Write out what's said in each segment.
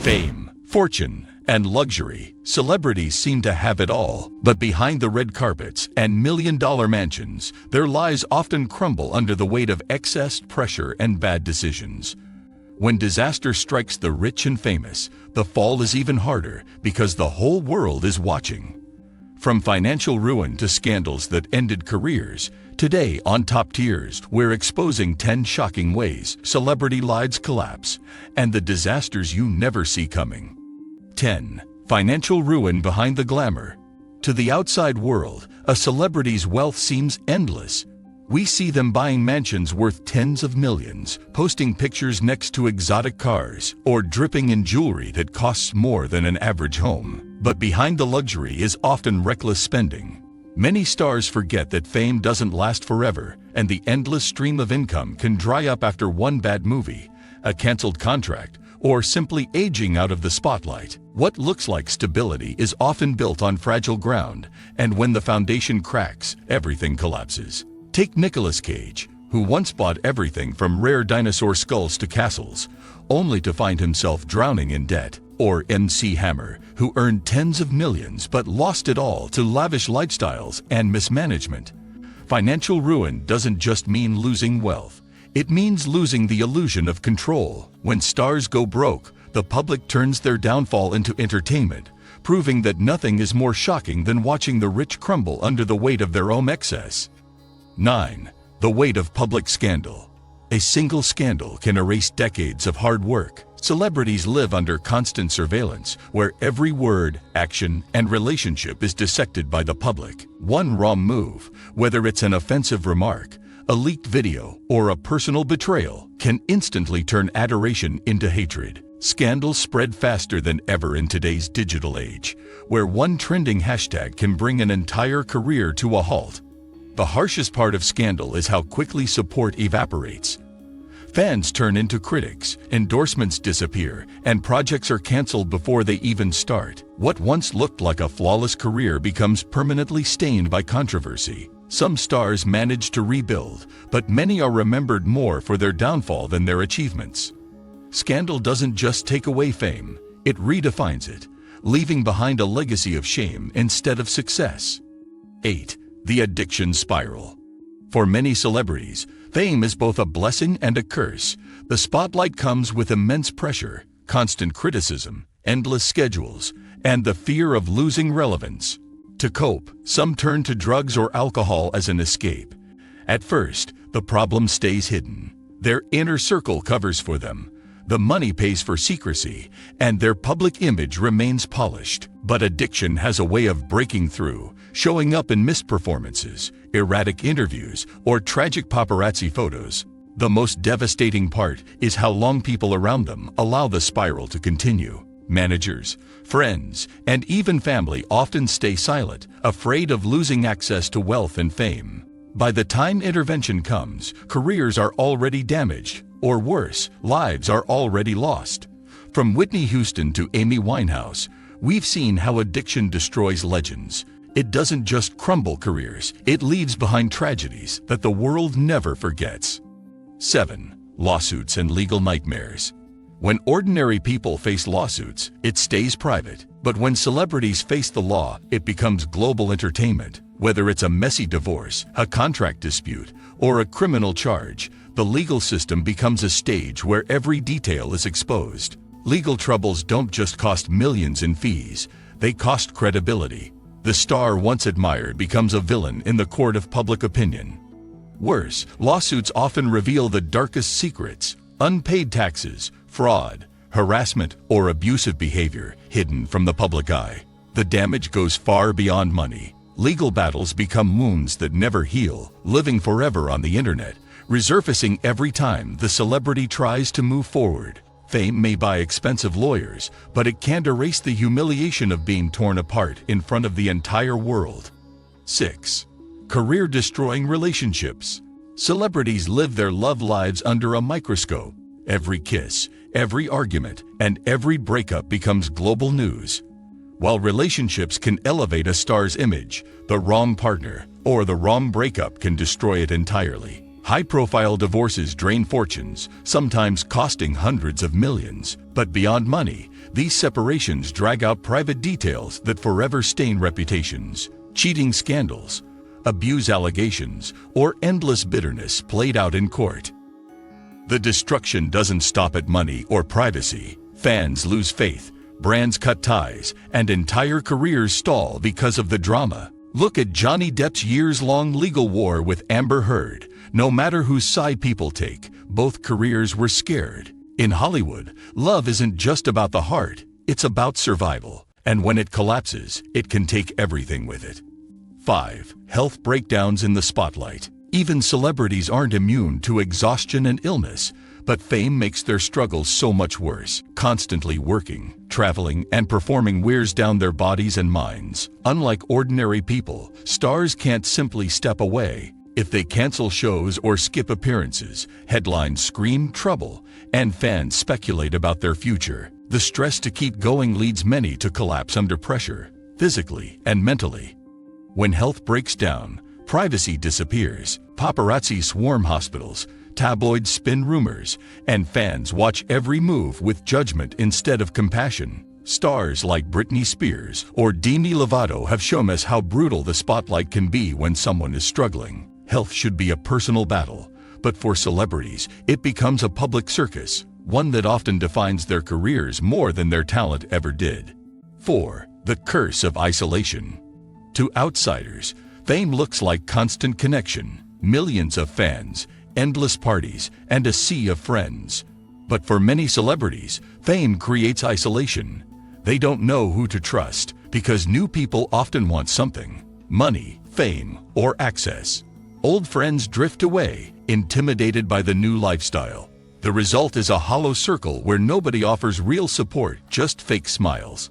Fame, fortune, and luxury. Celebrities seem to have it all, but behind the red carpets and million-dollar mansions, their lives often crumble under the weight of excess, pressure, and bad decisions. When disaster strikes the rich and famous, the fall is even harder because the whole world is watching. From financial ruin to scandals that ended careers, today on Top Tiers, we're exposing 10 shocking ways celebrity lives collapse and the disasters you never see coming. 10. Financial ruin behind the glamour. To the outside world, a celebrity's wealth seems endless. We see them buying mansions worth tens of millions, posting pictures next to exotic cars, or dripping in jewelry that costs more than an average home. But behind the luxury is often reckless spending. Many stars forget that fame doesn't last forever, and the endless stream of income can dry up after one bad movie, a canceled contract, or simply aging out of the spotlight. What looks like stability is often built on fragile ground, and when the foundation cracks, everything collapses. Take Nicolas Cage, who once bought everything from rare dinosaur skulls to castles, only to find himself drowning in debt. Or MC Hammer, who earned tens of millions but lost it all to lavish lifestyles and mismanagement. Financial ruin doesn't just mean losing wealth. It means losing the illusion of control. When stars go broke, the public turns their downfall into entertainment, proving that nothing is more shocking than watching the rich crumble under the weight of their own excess. 9. The weight of public scandal. A single scandal can erase decades of hard work. Celebrities live under constant surveillance, where every word, action, and relationship is dissected by the public. One wrong move, whether it's an offensive remark, a leaked video, or a personal betrayal, can instantly turn adoration into hatred. Scandals spread faster than ever in today's digital age, where one trending hashtag can bring an entire career to a halt. The harshest part of scandal is how quickly support evaporates. Fans turn into critics, endorsements disappear, and projects are canceled before they even start. What once looked like a flawless career becomes permanently stained by controversy. Some stars manage to rebuild, but many are remembered more for their downfall than their achievements. Scandal doesn't just take away fame, it redefines it, leaving behind a legacy of shame instead of success. 8. The addiction spiral. For many celebrities, fame is both a blessing and a curse. The spotlight comes with immense pressure, constant criticism, endless schedules, and the fear of losing relevance. To cope, some turn to drugs or alcohol as an escape. At first, the problem stays hidden. Their inner circle covers for them. The money pays for secrecy, and their public image remains polished. But addiction has a way of breaking through, showing up in missed performances, erratic interviews, or tragic paparazzi photos. The most devastating part is how long people around them allow the spiral to continue. Managers, friends, and even family often stay silent, afraid of losing access to wealth and fame. By the time intervention comes, careers are already damaged, or worse, lives are already lost. From Whitney Houston to Amy Winehouse, we've seen how addiction destroys legends. It doesn't just crumble careers, it leaves behind tragedies that the world never forgets. 7. Lawsuits and legal nightmares. When ordinary people face lawsuits, it stays private. But when celebrities face the law, it becomes global entertainment. Whether it's a messy divorce, a contract dispute, or a criminal charge, the legal system becomes a stage where every detail is exposed. Legal troubles don't just cost millions in fees, they cost credibility. The star once admired becomes a villain in the court of public opinion. Worse, lawsuits often reveal the darkest secrets: unpaid taxes, fraud, harassment, or abusive behavior hidden from the public eye. The damage goes far beyond money. Legal battles become wounds that never heal, living forever on the internet, resurfacing every time the celebrity tries to move forward. Fame may buy expensive lawyers, but it can't erase the humiliation of being torn apart in front of the entire world. 6. Career-destroying relationships. Celebrities live their love lives under a microscope. Every kiss, every argument, and every breakup becomes global news. While relationships can elevate a star's image, the wrong partner or the wrong breakup can destroy it entirely. High-profile divorces drain fortunes, sometimes costing hundreds of millions. But beyond money, these separations drag out private details that forever stain reputations. Cheating scandals, abuse allegations, or endless bitterness played out in court. The destruction doesn't stop at money or privacy. Fans lose faith, brands cut ties, and entire careers stall because of the drama. Look at Johnny Depp's years-long legal war with Amber Heard. No matter whose side people take, both careers were scared. In Hollywood, love isn't just about the heart, it's about survival. And when it collapses, it can take everything with it. 5. Health breakdowns in the spotlight. Even celebrities aren't immune to exhaustion and illness, but fame makes their struggles so much worse. Constantly working, traveling, and performing wears down their bodies and minds. Unlike ordinary people, stars can't simply step away. If they cancel shows or skip appearances, headlines scream trouble, and fans speculate about their future. The stress to keep going leads many to collapse under pressure, physically and mentally. When health breaks down, privacy disappears. Paparazzi swarm hospitals, tabloids spin rumors, and fans watch every move with judgment instead of compassion. Stars like Britney Spears or Demi Lovato have shown us how brutal the spotlight can be when someone is struggling. Health should be a personal battle, but for celebrities, it becomes a public circus, one that often defines their careers more than their talent ever did. 4. The curse of isolation. To outsiders, fame looks like constant connection, millions of fans, endless parties, and a sea of friends. But for many celebrities, fame creates isolation. They don't know who to trust because new people often want something: money, fame, or access. Old friends drift away, intimidated by the new lifestyle. The result is a hollow circle where nobody offers real support, just fake smiles.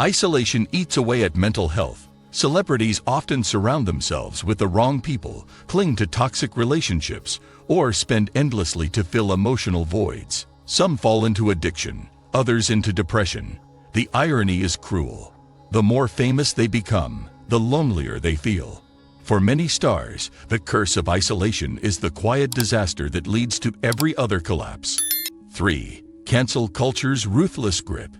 Isolation eats away at mental health. Celebrities often surround themselves with the wrong people, cling to toxic relationships, or spend endlessly to fill emotional voids. Some fall into addiction, others into depression. The irony is cruel. The more famous they become, the lonelier they feel. For many stars, the curse of isolation is the quiet disaster that leads to every other collapse. 3. Cancel culture's ruthless grip.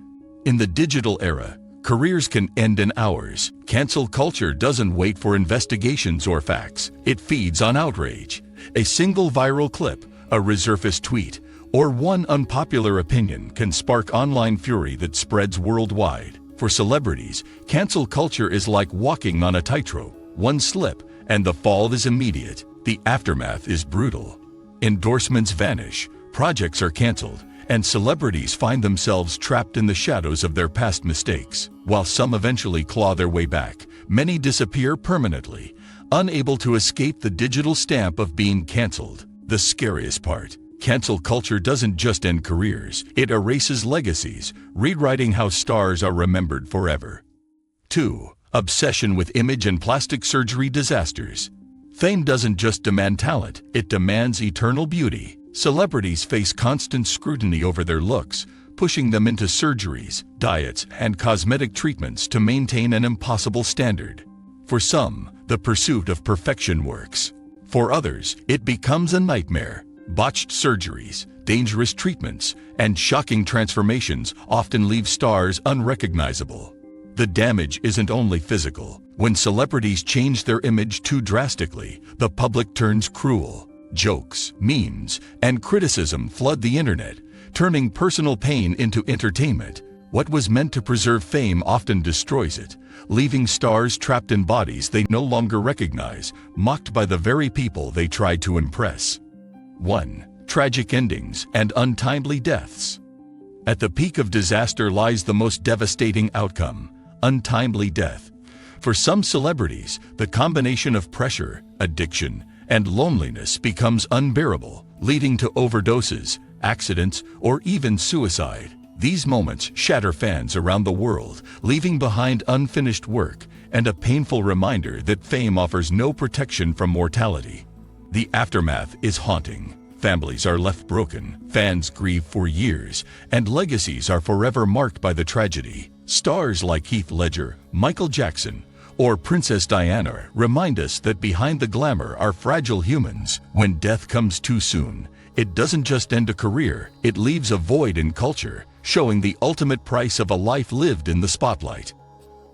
In the digital era, careers can end in hours. Cancel culture doesn't wait for investigations or facts. It feeds on outrage. A single viral clip, a resurfaced tweet, or one unpopular opinion can spark online fury that spreads worldwide. For celebrities, cancel culture is like walking on a tightrope. One slip, and the fall is immediate. The aftermath is brutal. Endorsements vanish, projects are canceled, and celebrities find themselves trapped in the shadows of their past mistakes. While some eventually claw their way back, many disappear permanently, unable to escape the digital stamp of being canceled. The scariest part: cancel culture doesn't just end careers, it erases legacies, rewriting how stars are remembered forever. 2. Obsession with image and plastic surgery disasters. Fame doesn't just demand talent, it demands eternal beauty. Celebrities face constant scrutiny over their looks, pushing them into surgeries, diets, and cosmetic treatments to maintain an impossible standard. For some, the pursuit of perfection works. For others, it becomes a nightmare. Botched surgeries, dangerous treatments, and shocking transformations often leave stars unrecognizable. The damage isn't only physical. When celebrities change their image too drastically, the public turns cruel. Jokes, memes, and criticism flood the internet, turning personal pain into entertainment. What was meant to preserve fame often destroys it, leaving stars trapped in bodies they no longer recognize, mocked by the very people they tried to impress. 1. Tragic endings and untimely deaths. At the peak of disaster lies the most devastating outcome: untimely death. For some celebrities, the combination of pressure, addiction, and loneliness becomes unbearable, leading to overdoses, accidents, or even suicide. These moments shatter fans around the world, leaving behind unfinished work and a painful reminder that fame offers no protection from mortality. The aftermath is haunting. Families are left broken, fans grieve for years, and legacies are forever marked by the tragedy. Stars like Heath Ledger, Michael Jackson, or Princess Diana remind us that behind the glamour are fragile humans. When death comes too soon, it doesn't just end a career, it leaves a void in culture, showing the ultimate price of a life lived in the spotlight.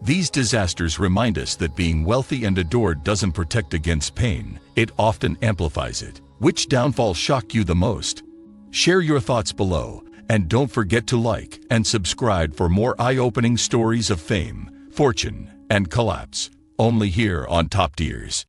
These disasters remind us that being wealthy and adored doesn't protect against pain, it often amplifies it. Which downfall shocked you the most? Share your thoughts below, and don't forget to like and subscribe for more eye-opening stories of fame, fortune, and collapse, only here on Top Tiers.